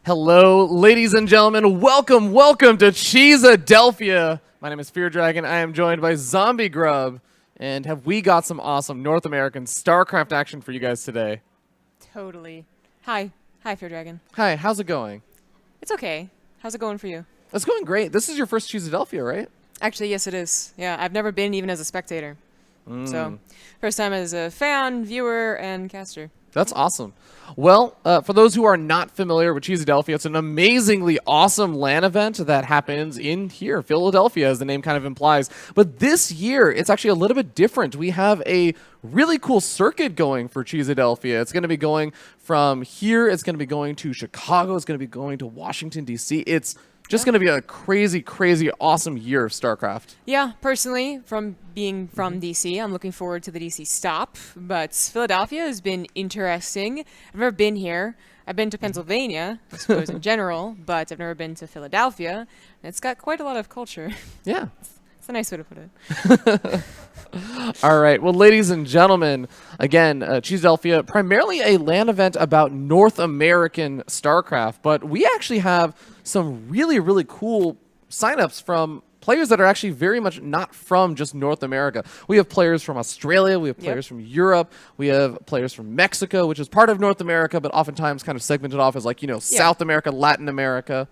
Hello, ladies and gentlemen. Welcome to Cheeseadelphia. My name is Fear Dragon. I am joined by Zombie Grub. And have we got some awesome North American StarCraft action for you guys today? Totally. Hi, Fear Dragon. Hi, how's it going? It's okay. How's it going for you? It's going great. This is your first Cheeseadelphia, right? Actually, yes, it is. Yeah, I've never been even as a spectator. So, first time as a fan, viewer, and caster. That's awesome. Well, for those who are not familiar with Cheeseadelphia, it's an amazingly awesome LAN event that happens in here, Philadelphia, as the name kind of implies. But this year, it's actually a little bit different. We have a really cool circuit going for Cheeseadelphia. It's going to be going from here. It's going to be going to Chicago. It's going to be going to Washington, D.C. It's just going to be a crazy, crazy awesome year of StarCraft. Yeah, personally, from being from DC, I'm looking forward to the DC stop. But Philadelphia has been interesting. I've never been here. I've been to Pennsylvania, I suppose, in general, but I've never been to Philadelphia. And it's got quite a lot of culture. Yeah. It's a nice way to put it. All right. Well, ladies and gentlemen, again, Cheeseadelphia, primarily a LAN event about North American StarCraft, but we actually have some really, really cool signups from players that are actually very much not from just North America. We have players from Australia. We have players from Europe. We have players from Mexico, which is part of North America, but oftentimes kind of segmented off as like, South America, Latin America.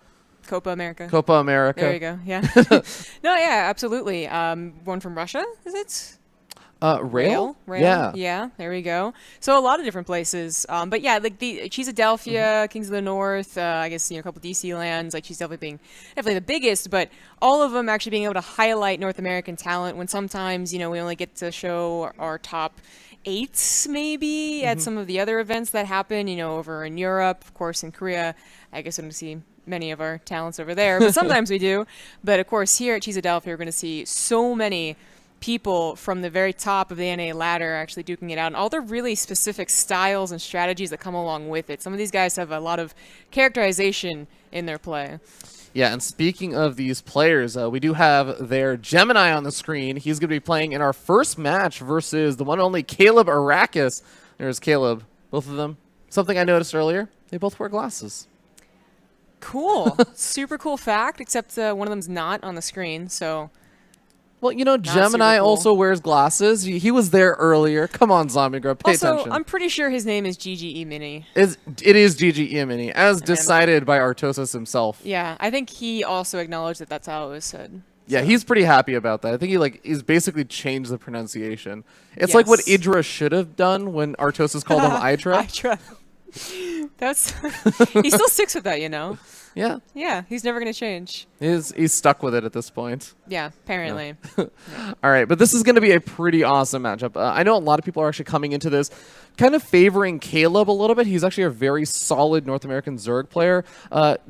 Copa America. Copa America. There you go. Yeah. No, yeah, absolutely. One from Russia, is it? Rail? Yeah. Yeah, there we go. So a lot of different places. But yeah, like the Cheeseadelphia, Kings of the North, I guess, a couple DC lands, like Cheeseadelphia being definitely the biggest, but all of them actually being able to highlight North American talent when sometimes, we only get to show our top 8 maybe at some of the other events that happen, over in Europe, of course, in Korea. I guess we don't see many of our talents over there, but sometimes we do. But of course, here at Cheeseadelphia, we're going to see so many people from the very top of the NA ladder actually duking it out, and all the really specific styles and strategies that come along with it. Some of these guys have a lot of characterization in their play. Yeah, and speaking of these players, we do have their Gemini on the screen. He's going to be playing in our first match versus the one and only CalebAracous. There's Caleb, both of them. Something I noticed earlier, they both wear glasses. Cool. Super cool fact, except one of them's not on the screen, so... Well, Gemini cool. also wears glasses. He was there earlier. Come on, Zombie Grub, pay also, attention. I'm pretty sure his name is Emini. It is Emini, as decided by Artosis himself. Yeah, I think he also acknowledged that that's how it was said. Yeah, he's pretty happy about that. I think he's basically changed the pronunciation. It's like what Idra should have done when Artosis called him Idra. Idra. That's he still sticks with that, Yeah. Yeah, he's never going to change. He's stuck with it at this point. Yeah, apparently. Yeah. All right, but this is going to be a pretty awesome matchup. I know a lot of people are actually coming into this kind of favoring Caleb a little bit. He's actually a very solid North American Zerg player.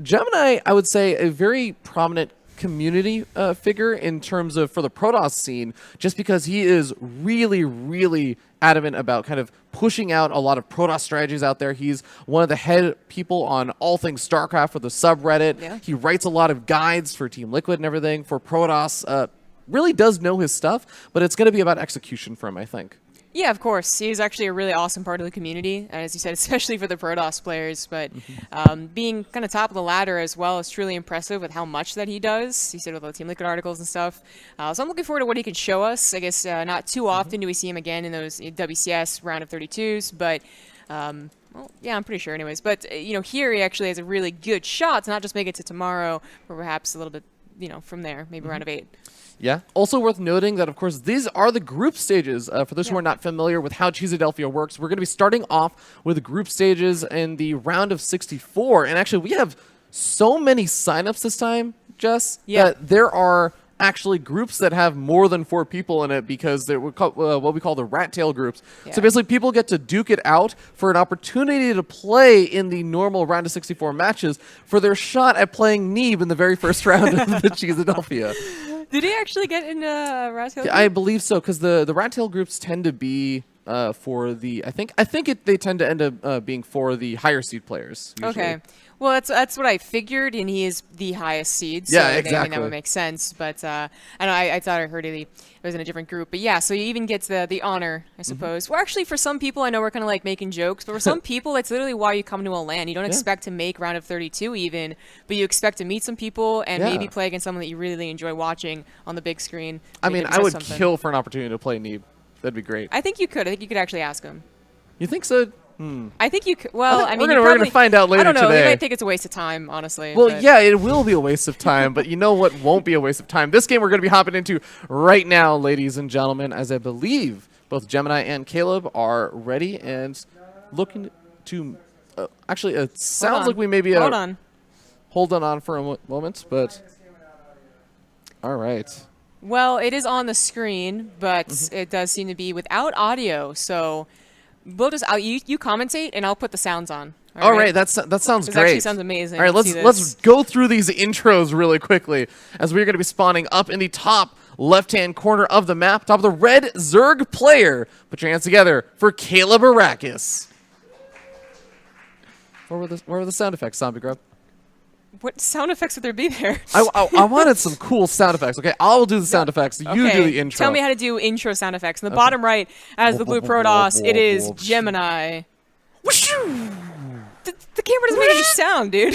Gemini, I would say, a very prominent community figure in terms of for the Protoss scene, just because he is really, really adamant about kind of pushing out a lot of Protoss strategies out there. He's one of the head people on all things StarCraft for the subreddit. Yeah. He writes a lot of guides for Team Liquid and everything for Protoss. Really does know his stuff, but it's going to be about execution for him, I think. Yeah, of course. He's actually a really awesome part of the community, as you said, especially for the Protoss players. But being kind of top of the ladder as well is truly impressive with how much that he does. He said with all the Team Liquid articles and stuff. So I'm looking forward to what he can show us. I guess not too often do we see him again in those WCS round of 32s, but... well, yeah, I'm pretty sure anyways. But, here he actually has a really good shot to not just make it to tomorrow, but perhaps a little bit, from there, maybe round of 8. Yeah. Also worth noting that, of course, these are the group stages. For those who are not familiar with how Cheeseadelphia works, we're going to be starting off with the group stages in the round of 64. And actually, we have so many signups this time, Jess, that there are actually groups that have more than 4 people in it because they're what we call the rat tail groups. Yeah. So basically, people get to duke it out for an opportunity to play in the normal round of 64 matches for their shot at playing Neeb in the very first round of the Cheeseadelphia. Did he actually get in rat tail? I believe so, because the rat tail groups tend to be for the. I think they tend to end up being for the higher seed players. Usually. Okay. Well, that's what I figured, and he is the highest seed. So Yeah, I mean, exactly. that would make sense. But I know I thought I heard it was in a different group. But yeah, so he even gets the honor, I suppose. Well, actually, for some people, I know we're kind of like making jokes, but for some people, that's literally why you come to a LAN. You don't expect to make round of 32 even, but you expect to meet some people and maybe play against someone that you really enjoy watching on the big screen. I mean, I would kill for an opportunity to play Neeb. That'd be great. I think you could. I think you could actually ask him. You think so? I think you could. Well, I mean, we're gonna find out later I don't know. today. You might think it's a waste of time, honestly. Well, but. yeah, it will be a waste of time, but you know what won't be a waste of time? This game we're going to be hopping into right now, ladies and gentlemen, as I believe both Gemini and Caleb are ready and looking to... actually, it sounds like we may be... Hold on. Hold on for a moment, but... All right. Well, it is on the screen, but it does seem to be without audio, so... We'll just you commentate and I'll put the sounds on. All right, that sounds great. Actually sounds amazing. All right, let's go through these intros really quickly as we're going to be spawning up in the top left-hand corner of the map, top of the red Zerg player. Put your hands together for CalebAracous. Where were the sound effects, Zombie Grub? What sound effects would there be there? I wanted some cool sound effects. Okay, I'll do the sound effects. You do the intro. Tell me how to do intro sound effects. In the bottom right, as the blue Protoss, it is Gemini. The camera doesn't make any sound, dude.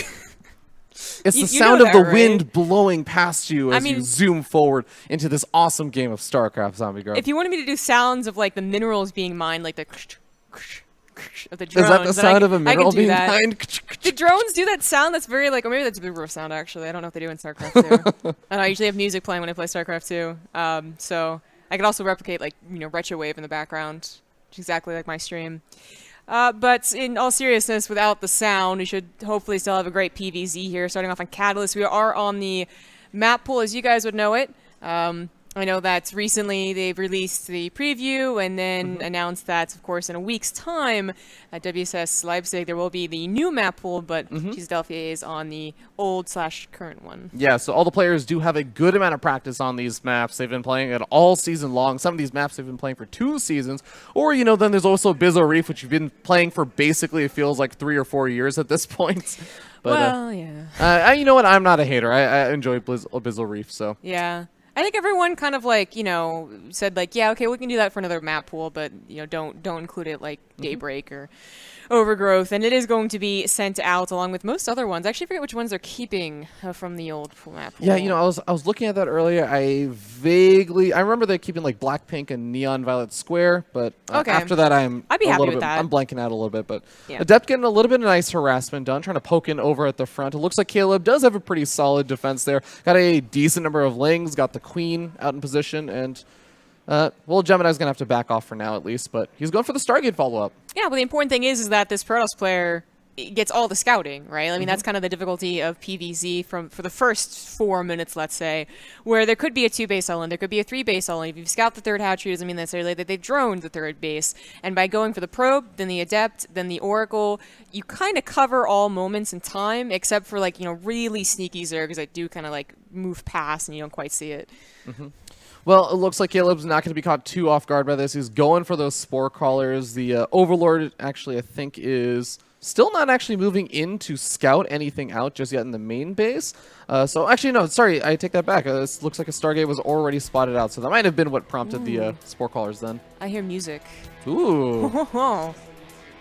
It's the sound of the wind blowing past you as you zoom forward into this awesome game of StarCraft, Zombie Grub. If you wanted me to do sounds of like the minerals being mined, like the of the drones. Is that the sound of a mineral being mined? The drones do that sound that's very like, or maybe that's a Big sound actually. I don't know if they do in StarCraft 2. I know I usually have music playing when I play StarCraft 2. So I could also replicate like, retro wave in the background, which is exactly like my stream. But in all seriousness, without the sound, we should hopefully still have a great PvZ here. Starting off on Catalyst, we are on the map pool as you guys would know it. I know that recently they've released the preview and then announced that, of course, in a week's time at WSS Leipzig, there will be the new map pool, but Philadelphia is on the old/current one. Yeah, so all the players do have a good amount of practice on these maps. They've been playing it all season long. Some of these maps they've been playing for 2 seasons. Or, then there's also Bizzle Reef, which you've been playing for basically, it feels like 3 or 4 years at this point. But, well, yeah. You know what? I'm not a hater. I enjoy Bizzle Reef, so. Yeah. I think everyone kind of like, said like, yeah, okay, we can do that for another map pool, but, don't include it like Daybreak or Overgrowth. And it is going to be sent out along with most other ones. I actually forget which ones they're keeping from the old map pool. Yeah, I was looking at that earlier. I remember they're keeping like Black, Pink, and Neon Violet Square, but after that I'd be happy with that. I'm blanking out a little bit, but yeah. Adept getting a little bit of nice harassment done, trying to poke in over at the front. It looks like Caleb does have a pretty solid defense there. Got a decent number of Lings, got the Queen out in position, and well, Gemini's going to have to back off for now at least, but he's going for the Stargate follow-up. Yeah, well, the important thing is that this Protoss player gets all the scouting, right? I mean, that's kind of the difficulty of PvZ for the first 4 minutes, let's say, where there could be a 2-base island, there could be a 3-base island. If you scout the third hatchery, doesn't mean necessarily that they've droned the third base. And by going for the probe, then the adept, then the oracle, you kind of cover all moments in time, except for like, really sneaky zergs that do kind of like move past and you don't quite see it. Well, it looks like Caleb's not going to be caught too off guard by this. He's going for those spore crawlers. The Overlord, actually, I think, is still not actually moving in to scout anything out just yet in the main base. So, actually, no, sorry, I take that back. This looks like a Stargate was already spotted out, so that might have been what prompted the spore crawlers then. I hear music. Ooh.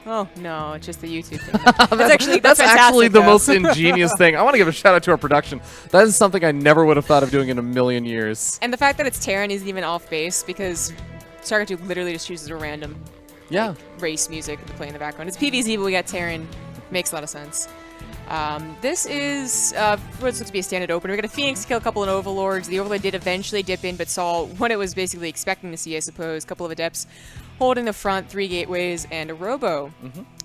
Oh, no, it's just the YouTube thing. That's actually the though. most ingenious thing. I want to give a shout out to our production. That is something I never would have thought of doing in a million years. And the fact that it's Terran isn't even off base because StarCraft 2 literally just chooses a random race music to play in the background. It's PvZ, but we got Terran. Makes a lot of sense. This is what's looks to be a standard opener. We got a Phoenix kill a couple of Overlords. The Overlord did eventually dip in, but saw what it was basically expecting to see, I suppose. A couple of Adepts holding the front, 3 gateways, and a Robo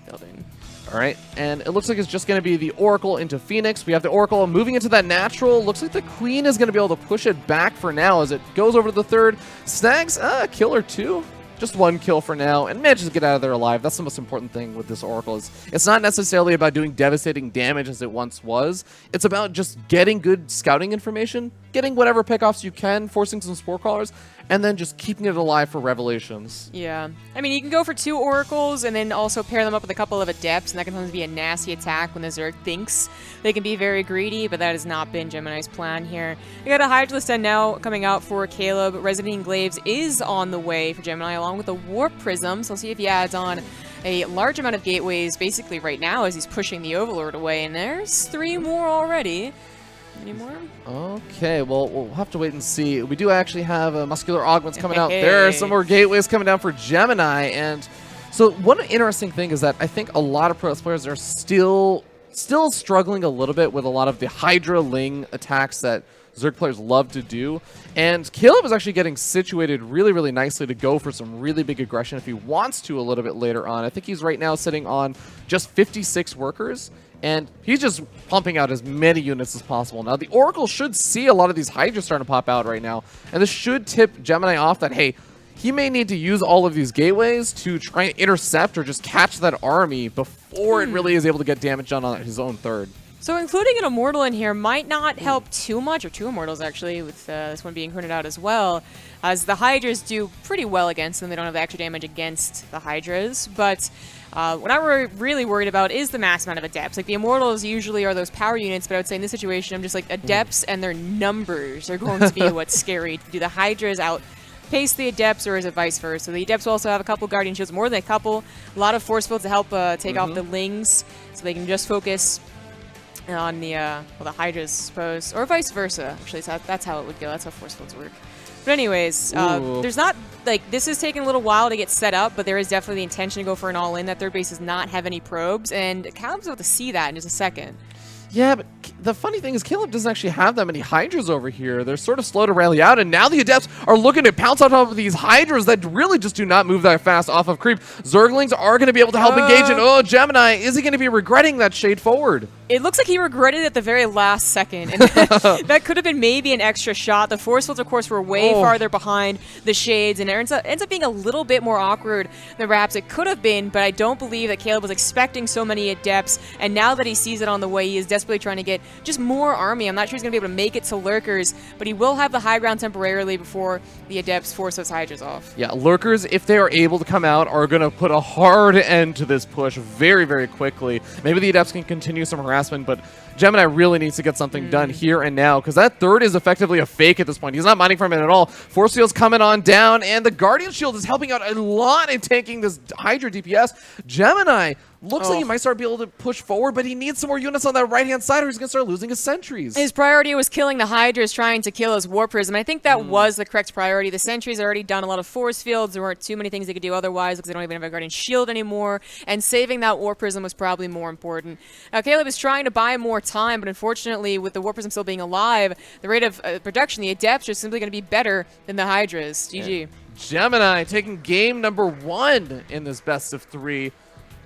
building. All right, and it looks like it's just going to be the Oracle into Phoenix. We have the Oracle moving into that natural. Looks like the Queen is going to be able to push it back for now as it goes over to the third. Snags a kill or 2. Just 1 kill for now, and manages to get out of there alive. That's the most important thing with this Oracle. Is it's not necessarily about doing devastating damage as it once was. It's about just getting good scouting information, getting whatever pickoffs you can, forcing some spore crawlers, and then just keeping it alive for Revelations. Yeah. I mean, you can go for 2 Oracles and then also pair them up with a couple of Adepts, and that can sometimes be a nasty attack when the Zerg thinks they can be very greedy, but that has not been Gemini's plan here. We got a Hydralisk Den now coming out for Caleb. Resonating Glaives is on the way for Gemini, along with a Warp Prism, so we'll see if he adds on a large amount of gateways basically right now as he's pushing the Overlord away, and there's 3 more already. Any more? Okay, well, we'll have to wait and see. We do actually have Muscular Augments coming out. There are some more gateways coming down for Gemini. And so one interesting thing is that I think a lot of Protoss players are still struggling a little bit with a lot of the Hydra Ling attacks that Zerg players love to do. And Caleb is actually getting situated really, really nicely to go for some really big aggression if he wants to a little bit later on. I think he's right now sitting on just 56 workers. And he's just pumping out as many units as possible. Now, the Oracle should see a lot of these Hydras starting to pop out right now. And this should tip Gemini off that, hey, he may need to use all of these gateways to try and intercept or just catch that army before it really is able to get damage done on his own third. So including an Immortal in here might not help too much, or 2 Immortals actually, with this one being printed out as well, as the Hydras do pretty well against them. They don't have the extra damage against the Hydras, but what I'm really worried about is the mass amount of Adepts. Like, the Immortals usually are those power units, but I would say in this situation, I'm just like, Adepts and their numbers are going to be what's scary. Do the Hydras outpace the Adepts, or is it vice versa? So the Adepts will also have a couple Guardian Shields, more than a couple. A lot of Force Fields to help take off the Lings, so they can just focus on the Hydras, I suppose, or vice versa. Actually, so that's how it would go. That's how Force Fields work. But anyways, there's not, like, this is taking a little while to get set up, but there is definitely the intention to go for an all-in. That third base does not have any probes, and Caleb's about to see that in just a second. Yeah, but the funny thing is Caleb doesn't actually have that many Hydras over here. They're sort of slow to rally out, and now the Adepts are looking to pounce on top of these Hydras that really just do not move that fast off of creep. Zerglings are going to be able to help engage, and Gemini, is he going to be regretting that shade forward? It looks like he regretted it at the very last second, and that could have been maybe an extra shot. The Force Fields, of course, were way farther behind the shades, and it ends up being a little bit more awkward than perhaps it could have been, but I don't believe that Caleb was expecting so many Adepts, and now that he sees it on the way, he is desperately trying to get just more army. I'm not sure he's going to be able to make it to Lurkers, but he will have the high ground temporarily before the Adepts force those Hydras off. Yeah, Lurkers, if they are able to come out, are going to put a hard end to this push very, very quickly. Maybe the Adepts can continue some harassment, but Gemini really needs to get something done here and now, because that third is effectively a fake at this point. He's not mining from it at all. Force Field's coming on down, and the Guardian Shield is helping out a lot in tanking this Hydra DPS. Gemini looks like he might start being able to push forward, but he needs some more units on that right-hand side, or he's going to start losing his sentries. His priority was killing the Hydras, trying to kill his Warp Prism. I think that was the correct priority. The sentries already done a lot of Force Fields. There weren't too many things they could do otherwise, because they don't even have a Guardian Shield anymore, and saving that Warp Prism was probably more important. Now, Caleb is trying to buy more time, but unfortunately, with the Warp Prism still being alive, the rate of production, the Adepts, are simply going to be better than the Hydras. GG. Yeah. Gemini taking game number 1 in this best of 3.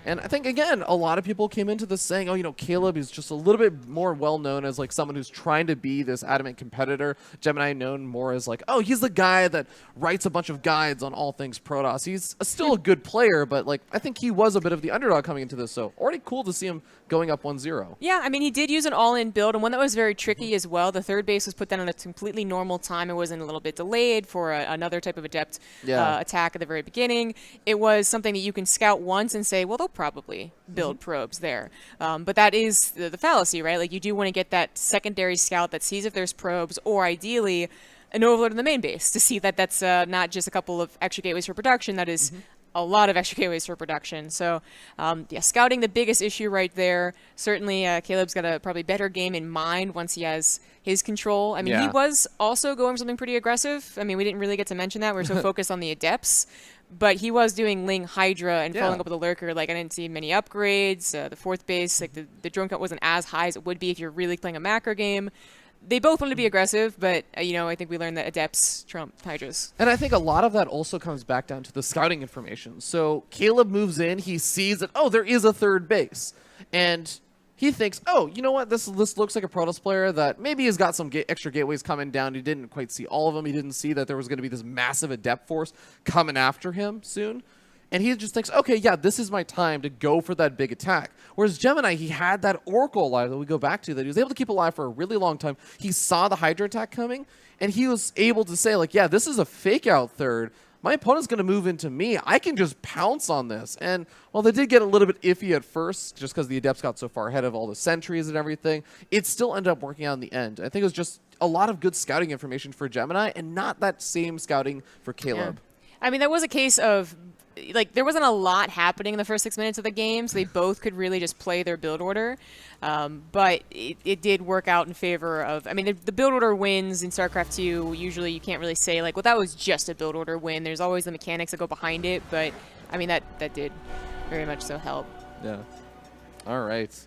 And I think, again, a lot of people came into this saying, oh, you know, Caleb is just a little bit more well-known as, like, someone who's trying to be this adamant competitor. Gemini known more as, like, oh, he's the guy that writes a bunch of guides on all things Protoss. He's still a good player, but, like, I think he was a bit of the underdog coming into this, so already cool to see him going up 1-0. Yeah, I mean, he did use an all-in build, and one that was very tricky as well. The third base was put down at a completely normal time. It wasn't a little bit delayed for another type of Adept attack at the very beginning. It was something that you can scout once and say, well, they'll probably build probes there. But that is the fallacy, right? Like, you do want to get that secondary scout that sees if there's probes, or ideally an overload in the main base to see that that's not just a couple of extra gateways for production. That is a lot of extra gateways for production. So, yeah, scouting the biggest issue right there. Certainly, Caleb's got a probably better game in mind once he has his control. I mean, he was also going for something pretty aggressive. I mean, we didn't really get to mention that. We were so focused on the Adepts. But he was doing Ling Hydra and following up with a Lurker. Like, I didn't see many upgrades. The fourth base, like, the drone count wasn't as high as it would be if you're really playing a macro game. They both wanted to be aggressive, but, you know, I think we learned that Adepts trump Hydras. And I think a lot of that also comes back down to the scouting information. So Caleb moves in, he sees that, oh, there is a third base. And he thinks, oh, you know what, this looks like a Protoss player that maybe has got some extra gateways coming down. He didn't quite see all of them. He didn't see that there was going to be this massive Adept force coming after him soon. and he just thinks, okay, yeah, this is my time to go for that big attack. Whereas Gemini, he had that Oracle alive that we go back to that he was able to keep alive for a really long time. He saw the Hydra attack coming, and he was able to say, like, yeah, this is a fake out third. My opponent's going to move into me. I can just pounce on this. And while they did get a little bit iffy at first, just because the Adepts got so far ahead of all the sentries and everything, it still ended up working out in the end. I think it was just a lot of good scouting information for Gemini and not that same scouting for Caleb. Yeah. I mean, that was a case of, like, there wasn't a lot happening in the first 6 minutes of the game, so they both could really just play their build order. But it did work out in favor of, I mean, the build order wins in StarCraft 2, usually you can't really say, like, well, that was just a build order win. There's always the mechanics that go behind it, but, I mean, that did very much so help. Yeah. All right.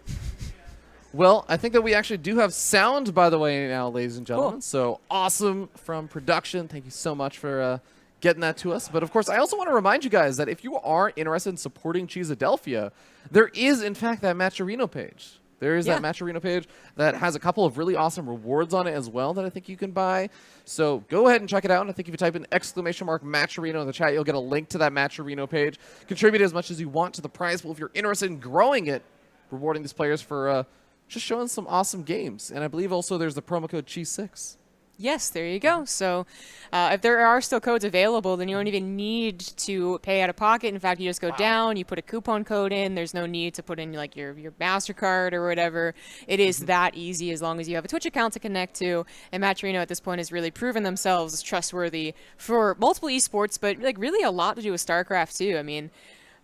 Well, I think that we actually do have sound, by the way, now, ladies and gentlemen. Cool. So awesome from production. Thank you so much for getting that to us. But of course, I also want to remind you guys that if you are interested in supporting Cheesadelphia, there is, in fact, that Matcherino page. There is that Matcherino page that has a couple of really awesome rewards on it as well that I think you can buy. So go ahead and check it out. And I think if you type in !Matcherino in the chat, you'll get a link to that Matcherino page. Contribute as much as you want to the prize pool if you're interested in growing it, rewarding these players for just showing some awesome games. And I believe also there's the promo code Cheese6. Yes, there you go. So if there are still codes available, then you don't even need to pay out of pocket. In fact, you just go down, you put a coupon code in. There's no need to put in like your MasterCard or whatever. It is that easy as long as you have a Twitch account to connect to. And Matcherino at this point has really proven themselves as trustworthy for multiple esports, but like really a lot to do with StarCraft too. I mean,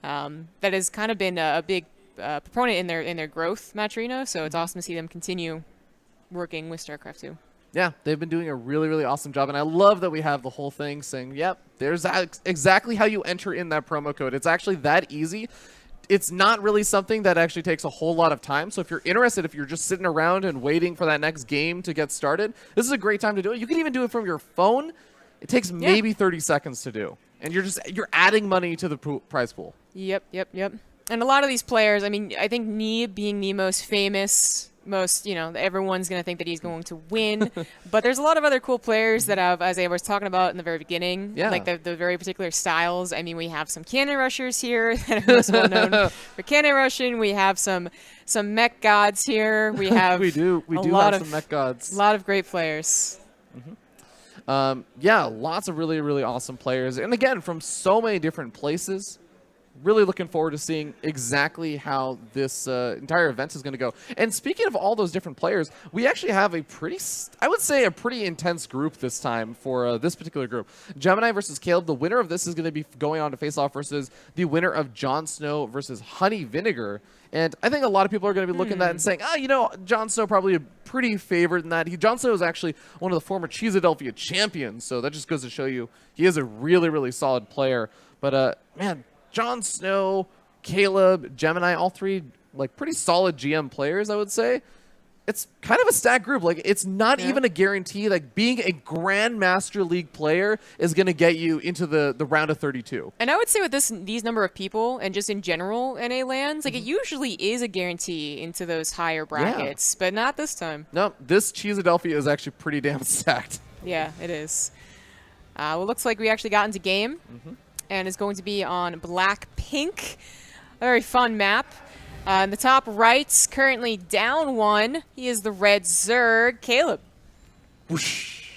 that has kind of been a big proponent in their growth, Matcherino. So it's awesome to see them continue working with StarCraft 2. Yeah, they've been doing a really, really awesome job. And I love that we have the whole thing saying, yep, there's exactly how you enter in that promo code. It's actually that easy. It's not really something that actually takes a whole lot of time. So if you're interested, if you're just sitting around and waiting for that next game to get started, this is a great time to do it. You can even do it from your phone. It takes maybe 30 seconds to do. And you're adding money to the prize pool. Yep. And a lot of these players, I mean, I think Neeb being the most famous, everyone's going to think that he's going to win. But there's a lot of other cool players that have, as I was talking about in the very beginning, like the very particular styles. I mean, we have some cannon rushers here that are most well known for cannon rushing. We have some mech gods here. We have we do have some mech gods. A lot of great players. Yeah, lots of really, really awesome players. And again, from so many different places. Really looking forward to seeing exactly how this entire event is going to go. And speaking of all those different players, we actually have a pretty intense group this time for this particular group. Gemini versus Caleb. The winner of this is going to be going on to face off versus the winner of Jon Snow versus Honey Vinegar. And I think a lot of people are going to be looking at that and saying, Jon Snow probably a pretty favorite in that. Jon Snow is actually one of the former Cheesadelphia champions, so that just goes to show you he is a really, really solid player. But, man, Jon Snow, Caleb, Gemini, all three like pretty solid GM players, I would say. It's kind of a stacked group. Like it's not even a guarantee. Like being a Grandmaster League player is going to get you into the round of 32. And I would say with these number of people and just in general NA lands, like it usually is a guarantee into those higher brackets, but not this time. No, this Cheesadelphia is actually pretty damn stacked. Yeah, it is. Well, looks like we actually got into game. And is going to be on Black Pink. A very fun map. In the top right, currently down 1. He is the red Zerg, Caleb. Whoosh.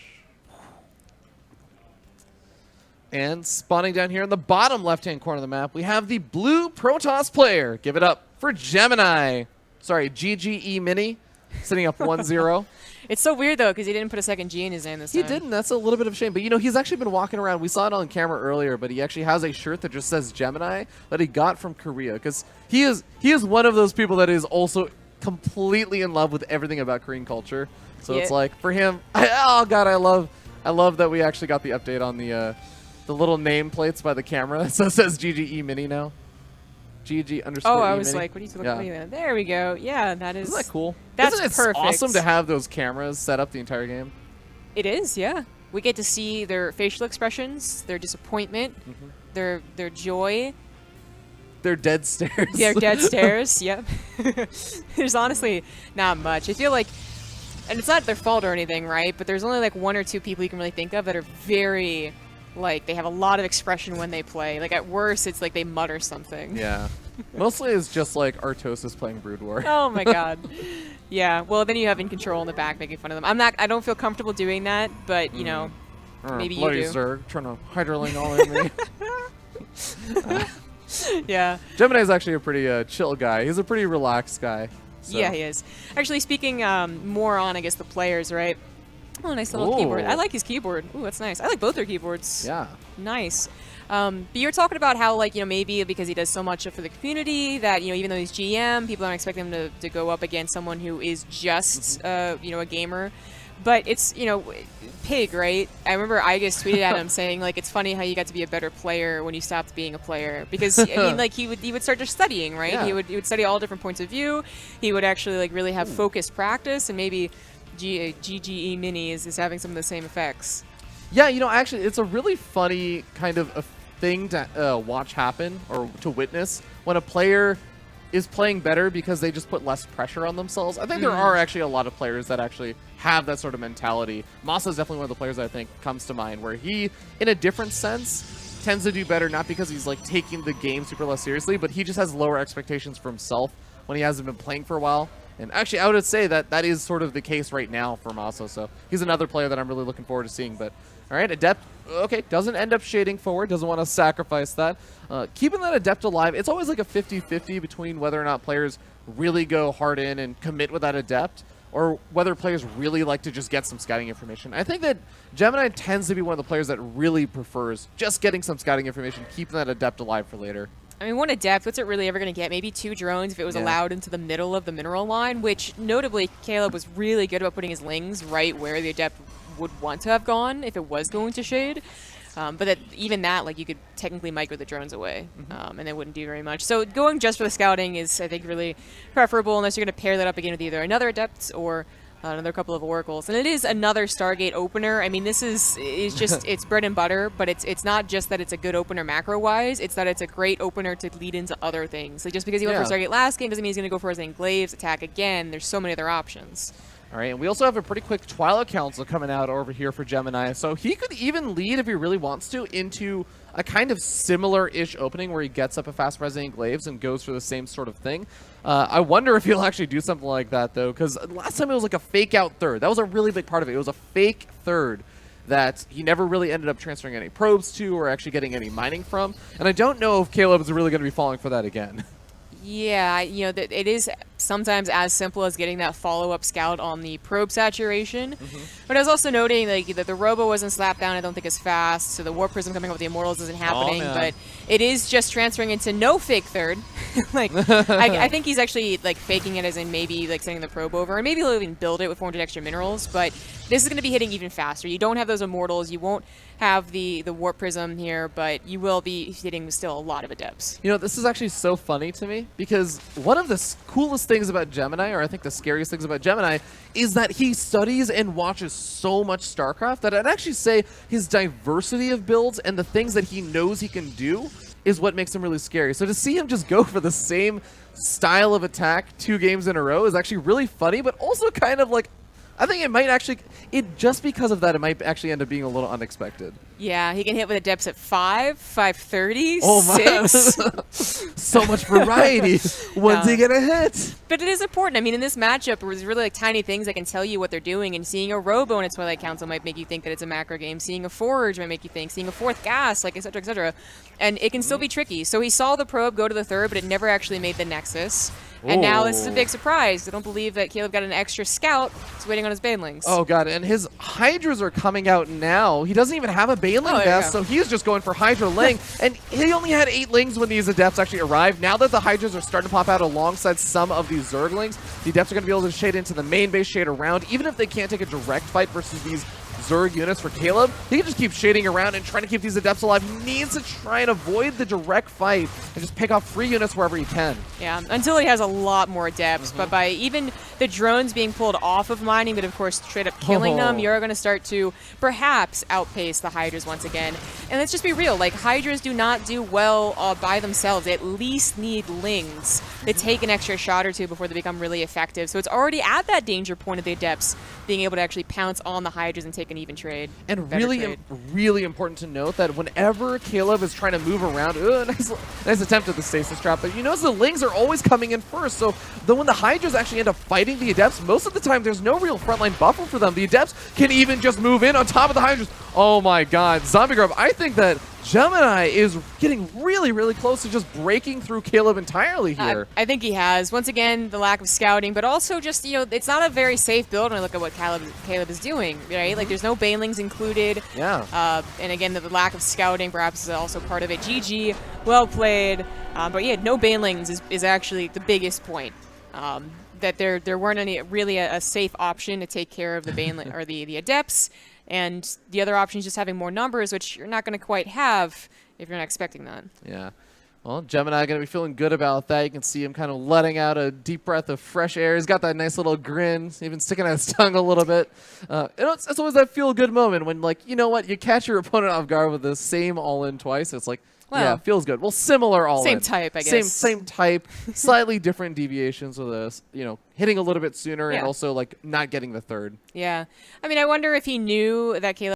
And spawning down here in the bottom left-hand corner of the map, we have the blue Protoss player. Give it up for Gemini. Sorry, GGE Mini, sitting up 1-0. It's so weird, though, because he didn't put a second G in his name this time. He didn't. That's a little bit of a shame. But, he's actually been walking around. We saw it on camera earlier, but he actually has a shirt that just says Gemini that he got from Korea. Because he is one of those people that is also completely in love with everything about Korean culture. So it's like, for him, oh, God, I love that we actually got the update on the little nameplates by the camera. So it says GGE Mini now. GG_E I was Mini. like, what are you looking at? There we go. Yeah, that is. Isn't that cool? That's Isn't it perfect. awesome to have those cameras set up the entire game? It is, yeah. We get to see their facial expressions, their disappointment, their joy. Their dead stares. Their dead stares, yep. There's honestly not much. I feel like, and it's not their fault or anything, right? But there's only like 1 or 2 people you can really think of that are very Like, they have a lot of expression when they play. Like, at worst, it's like they mutter something. Yeah. Mostly it's just like Artosis playing Brood War. Oh my god. Yeah. Well, then you have In Control in the back making fun of them. I don't feel comfortable doing that, but you know, maybe you do. Zerg trying to Hydraling all in me. Yeah. Gemini's actually a pretty chill guy. He's a pretty relaxed guy. So. Yeah, he is. Actually, speaking more on, I guess, the players, right? Oh, nice little Ooh. keyboard. I like his keyboard. Ooh, that's nice. I like both their keyboards. Yeah. Nice. But you're talking about how, like, you know, maybe because he does so much for the community that, you know, even though he's GM, people aren't expecting him to go up against someone who is just, you know, a gamer. But it's, you know, Pig, right? I remember I just tweeted at him saying, like, it's funny how you got to be a better player when you stopped being a player. Because, I mean, like, he would start just studying, right? Yeah. He would study all different points of view. He would actually, like, really have focused practice, and maybe GGE Mini is having some of the same effects. Yeah, you know, actually, it's a really funny kind of a thing to watch happen or to witness when a player is playing better because they just put less pressure on themselves. I think there are actually a lot of players that actually have that sort of mentality. Masa is definitely one of the players that I think comes to mind where he, in a different sense, tends to do better, not because he's like taking the game super less seriously, but he just has lower expectations for himself when he hasn't been playing for a while. And actually, I would say that that is sort of the case right now for Masa. So he's another player that I'm really looking forward to seeing. But all right, Adept, okay, doesn't end up shading forward, doesn't want to sacrifice that. Keeping that Adept alive, it's always like a 50-50 between whether or not players really go hard in and commit with that Adept, or whether players really like to just get some scouting information. I think that Gemini tends to be one of the players that really prefers just getting some scouting information, keeping that Adept alive for later. I mean, one Adept, what's it really ever going to get? Maybe 2 drones if it was allowed into the middle of the mineral line, which notably Caleb was really good about putting his lings right where the Adept would want to have gone if it was going to shade. But that, even that, like, you could technically micro the drones away, and they wouldn't do very much. So going just for the scouting is, I think, really preferable unless you're going to pair that up again with either another Adept or another couple of Oracles. And it is another Stargate opener. I mean, this is just, it's bread and butter, but it's not just that it's a good opener macro-wise, it's that it's a great opener to lead into other things. Like, just because he went for Stargate last game doesn't mean he's going to go for his Enclaves, attack again. There's so many other options. All right, and we also have a pretty quick Twilight Council coming out over here for Gemini. So he could even lead, if he really wants to, into a kind of similar-ish opening where he gets up a fast Resident Glaives and goes for the same sort of thing. I wonder if he'll actually do something like that, though, because last time it was like a fake-out third. That was a really big part of it. It was a fake third that he never really ended up transferring any probes to or actually getting any mining from. And I don't know if Caleb is really going to be falling for that again. Yeah, you know, it is sometimes as simple as getting that follow-up scout on the probe saturation. But I was also noting like that the Robo wasn't slapped down, I don't think, as fast, so the Warp Prism coming up with the Immortals isn't happening, but it is just transferring into no fake third. Like, I think he's actually like faking it as in maybe like sending the probe over, and maybe he'll even build it with 400 extra minerals, but this is going to be hitting even faster. You don't have those Immortals, you won't have the Warp Prism here, but you will be hitting still a lot of Adepts. You know, this is actually so funny to me because one of the coolest things about Gemini, or I think the scariest things about Gemini, is that he studies and watches so much StarCraft that I'd actually say his diversity of builds and the things that he knows he can do is what makes him really scary. So to see him just go for the same style of attack 2 games in a row is actually really funny, but also kind of like, I think it might actually, just because of that, it might actually end up being a little unexpected. Yeah, he can hit with Adepts at 5, 530, oh, 6. So much variety. When's he gonna hit? But it is important. I mean, in this matchup, there's really like tiny things that can tell you what they're doing, and seeing a Robo in a Twilight Council might make you think that it's a macro game. Seeing a Forge might make you think. Seeing a 4th Gas, like, etc., etc. And it can still be tricky. So he saw the probe go to the 3rd, but it never actually made the Nexus. And now this is a big surprise. I don't believe that Caleb got an extra scout. He's waiting on his Banelings. Oh, God. And his Hydras are coming out now. He doesn't even have a Baneling vest, so he's just going for Hydra Ling. And he only had 8 Lings when these Adepts actually arrived. Now that the Hydras are starting to pop out alongside some of these Zerglings, the Adepts are going to be able to shade into the main base, shade around. Even if they can't take a direct fight versus these Zerg units for Caleb, he can just keep shading around and trying to keep these Adepts alive. He needs to try and avoid the direct fight and just pick off free units wherever he can. Yeah, until he has a lot more Adepts. But by even the drones being pulled off of mining, but of course straight up killing them, you're going to start to perhaps outpace the Hydras once again. And let's just be real, like, Hydras do not do well by themselves. They at least need Lings. They take an extra shot or 2 before they become really effective. So it's already at that danger point of the Adepts being able to actually pounce on the Hydras and take an even trade. And better really, trade. really important to note that whenever Caleb is trying to move around, nice attempt at the stasis trap, but you notice the Lings are always coming in first. So when the Hydras actually end up fighting the Adepts, most of the time there's no real frontline buffer for them. The Adepts can even just move in on top of the Hydras. Oh my god, Zombie Grub, I think that Gemini is getting really, really close to just breaking through Caleb entirely here. I think he has. Once again, the lack of scouting, but also just, it's not a very safe build when I look at what Caleb is doing, right? Like, there's no Banelings included. Yeah. And again, the lack of scouting perhaps is also part of it. GG, well played. But yeah, no Banelings is actually the biggest point. That there weren't any really a safe option to take care of the Baneling or the Adepts. And the other option is just having more numbers, which you're not going to quite have if you're not expecting that. Yeah. Well, Gemini going to be feeling good about that. You can see him kind of letting out a deep breath of fresh air. He's got that nice little grin, even sticking out his tongue a little bit. It's always that feel-good moment when, like, you know what, you catch your opponent off guard with the same all-in twice. It's like, well, yeah, feels good. Well, similar all-in. Same type, I guess. Same type, slightly different deviations with us, hitting a little bit sooner and also, like, not getting the third. Yeah. I mean, I wonder if he knew that Caleb